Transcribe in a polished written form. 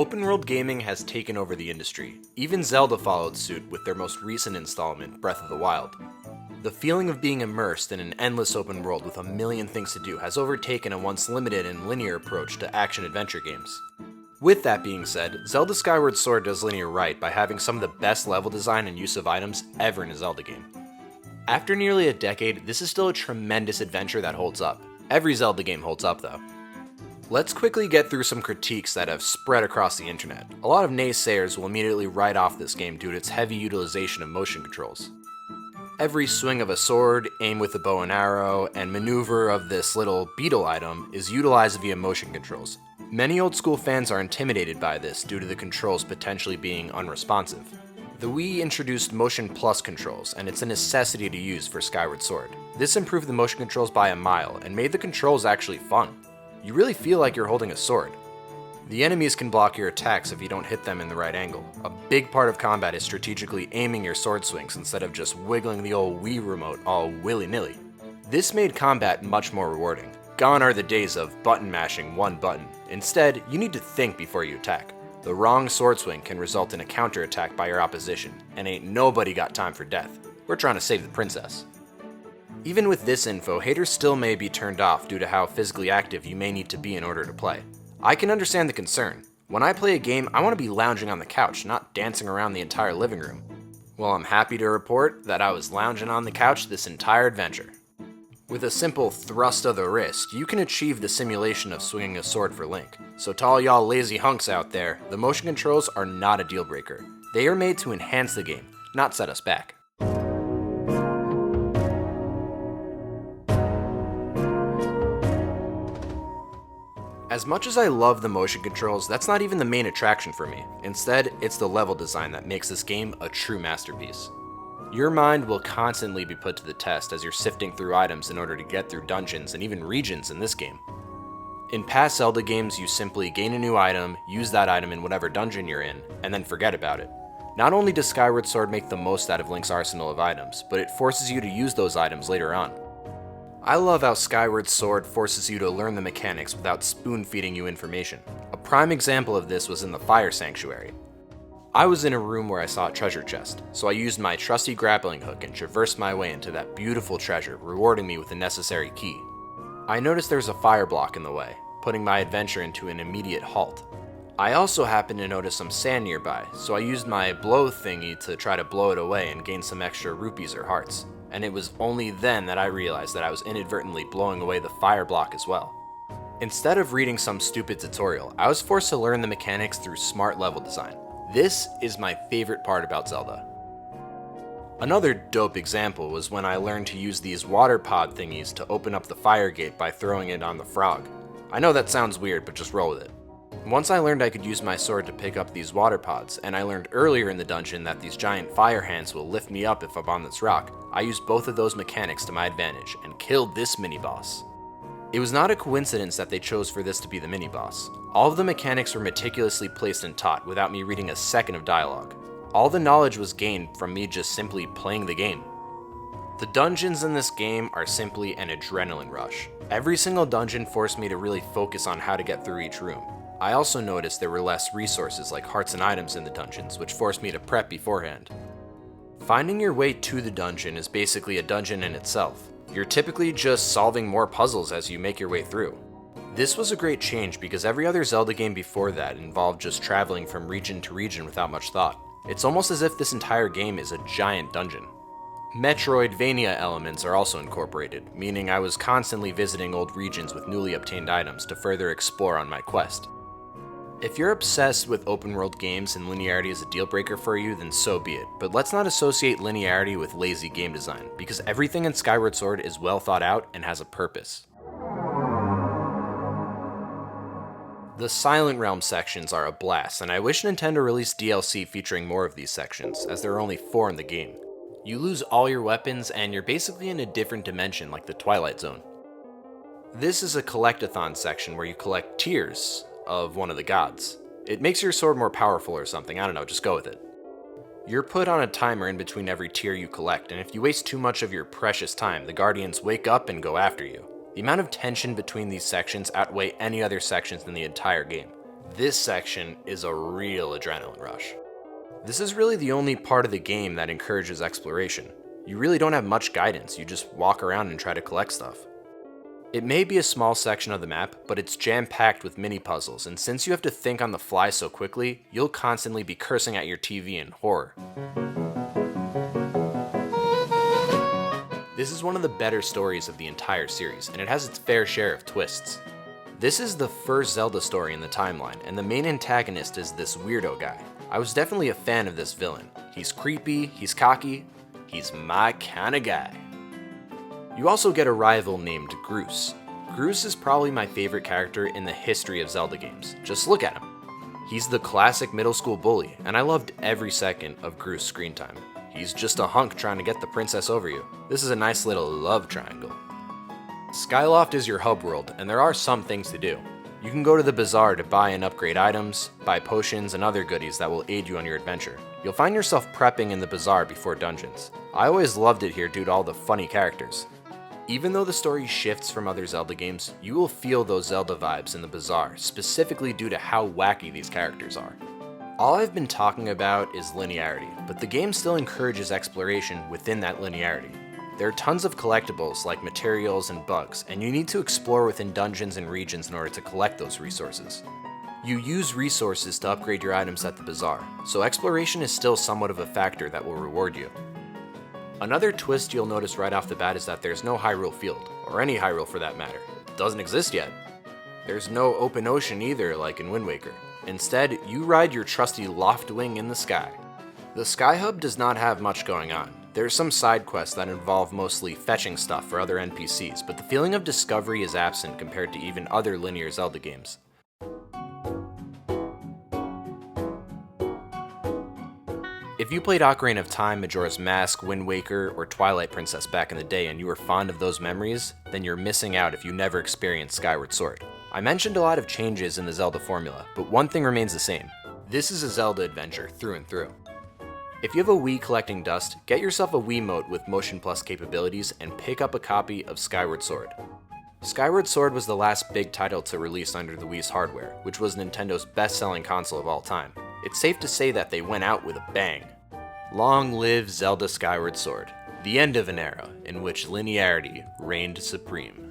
Open-world gaming has taken over the industry. Even Zelda followed suit with their most recent installment, Breath of the Wild. The feeling of being immersed in an endless open world with a million things to do has overtaken a once limited and linear approach to action-adventure games. With that being said, Zelda Skyward Sword does linear right by having some of the best level design and use of items ever in a Zelda game. After nearly a decade, this is still a tremendous adventure that holds up. Every Zelda game holds up though. Let's quickly get through some critiques that have spread across the internet. A lot of naysayers will immediately write off this game due to its heavy utilization of motion controls. Every swing of a sword, aim with a bow and arrow, and maneuver of this little beetle item is utilized via motion controls. Many old school fans are intimidated by this due to the controls potentially being unresponsive. The Wii introduced Motion Plus controls, and it's a necessity to use for Skyward Sword. This improved the motion controls by a mile, and made the controls actually fun. You really feel like you're holding a sword. The enemies can block your attacks if you don't hit them in the right angle. A big part of combat is strategically aiming your sword swings instead of just wiggling the old Wii remote all willy-nilly. This made combat much more rewarding. Gone are the days of button mashing one button. Instead, you need to think before you attack. The wrong sword swing can result in a counterattack by your opposition, and ain't nobody got time for death. We're trying to save the princess. Even with this info, haters still may be turned off due to how physically active you may need to be in order to play. I can understand the concern. When I play a game, I want to be lounging on the couch, not dancing around the entire living room. Well, I'm happy to report that I was lounging on the couch this entire adventure. With a simple thrust of the wrist, you can achieve the simulation of swinging a sword for Link. So to all y'all lazy hunks out there, the motion controls are not a deal breaker. They are made to enhance the game, not set us back. As much as I love the motion controls, that's not even the main attraction for me. Instead, it's the level design that makes this game a true masterpiece. Your mind will constantly be put to the test as you're sifting through items in order to get through dungeons and even regions in this game. In past Zelda games, you simply gain a new item, use that item in whatever dungeon you're in, and then forget about it. Not only does Skyward Sword make the most out of Link's arsenal of items, but it forces you to use those items later on. I love how Skyward Sword forces you to learn the mechanics without spoon-feeding you information. A prime example of this was in the Fire Sanctuary. I was in a room where I saw a treasure chest, so I used my trusty grappling hook and traversed my way into that beautiful treasure, rewarding me with the necessary key. I noticed there was a fire block in the way, putting my adventure into an immediate halt. I also happened to notice some sand nearby, so I used my blow thingy to try to blow it away and gain some extra rupees or hearts. And it was only then that I realized that I was inadvertently blowing away the fire block as well. Instead of reading some stupid tutorial, I was forced to learn the mechanics through smart level design. This is my favorite part about Zelda. Another dope example was when I learned to use these water pod thingies to open up the fire gate by throwing it on the frog. I know that sounds weird, but just roll with it. Once I learned I could use my sword to pick up these water pods, and I learned earlier in the dungeon that these giant fire hands will lift me up if I'm on this rock, I used both of those mechanics to my advantage and killed this mini-boss. It was not a coincidence that they chose for this to be the mini-boss. All of the mechanics were meticulously placed and taught without me reading a second of dialogue. All the knowledge was gained from me just simply playing the game. The dungeons in this game are simply an adrenaline rush. Every single dungeon forced me to really focus on how to get through each room. I also noticed there were less resources like hearts and items in the dungeons, which forced me to prep beforehand. Finding your way to the dungeon is basically a dungeon in itself. You're typically just solving more puzzles as you make your way through. This was a great change because every other Zelda game before that involved just traveling from region to region without much thought. It's almost as if this entire game is a giant dungeon. Metroidvania elements are also incorporated, meaning I was constantly visiting old regions with newly obtained items to further explore on my quest. If you're obsessed with open world games and linearity is a deal breaker for you, then so be it, but let's not associate linearity with lazy game design, because everything in Skyward Sword is well thought out and has a purpose. The Silent Realm sections are a blast, and I wish Nintendo released DLC featuring more of these sections, as there are only 4 in the game. You lose all your weapons, and you're basically in a different dimension like the Twilight Zone. This is a collectathon section where you collect tears of one of the gods. It makes your sword more powerful or something, I don't know, just go with it. You're put on a timer in between every tear you collect, and if you waste too much of your precious time, the guardians wake up and go after you. The amount of tension between these sections outweigh any other sections in the entire game. This section is a real adrenaline rush. This is really the only part of the game that encourages exploration. You really don't have much guidance, you just walk around and try to collect stuff. It may be a small section of the map, but it's jam-packed with mini puzzles, and since you have to think on the fly so quickly, you'll constantly be cursing at your TV in horror. This is one of the better stories of the entire series, and it has its fair share of twists. This is the first Zelda story in the timeline, and the main antagonist is this weirdo guy. I was definitely a fan of this villain. He's creepy, he's cocky, he's my kinda guy. You also get a rival named Groose. Groose is probably my favorite character in the history of Zelda games. Just look at him. He's the classic middle school bully, and I loved every second of Groose screen time. He's just a hunk trying to get the princess over you. This is a nice little love triangle. Skyloft is your hub world, and there are some things to do. You can go to the bazaar to buy and upgrade items, buy potions and other goodies that will aid you on your adventure. You'll find yourself prepping in the bazaar before dungeons. I always loved it here due to all the funny characters. Even though the story shifts from other Zelda games, you will feel those Zelda vibes in the bazaar, specifically due to how wacky these characters are. All I've been talking about is linearity, but the game still encourages exploration within that linearity. There are tons of collectibles like materials and bugs, and you need to explore within dungeons and regions in order to collect those resources. You use resources to upgrade your items at the bazaar, so exploration is still somewhat of a factor that will reward you. Another twist you'll notice right off the bat is that there's no Hyrule Field, or any Hyrule for that matter. It doesn't exist yet. There's no open ocean either like in Wind Waker. Instead, you ride your trusty Loftwing in the sky. The Sky Hub does not have much going on. There are some side quests that involve mostly fetching stuff for other NPCs, but the feeling of discovery is absent compared to even other linear Zelda games. If you played Ocarina of Time, Majora's Mask, Wind Waker, or Twilight Princess back in the day and you were fond of those memories, then you're missing out if you never experienced Skyward Sword. I mentioned a lot of changes in the Zelda formula, but one thing remains the same. This is a Zelda adventure through and through. If you have a Wii collecting dust, get yourself a Wiimote with Motion Plus capabilities and pick up a copy of Skyward Sword. Skyward Sword was the last big title to release under the Wii's hardware, which was Nintendo's best-selling console of all time. It's safe to say that they went out with a bang. Long live Zelda Skyward Sword, the end of an era in which linearity reigned supreme.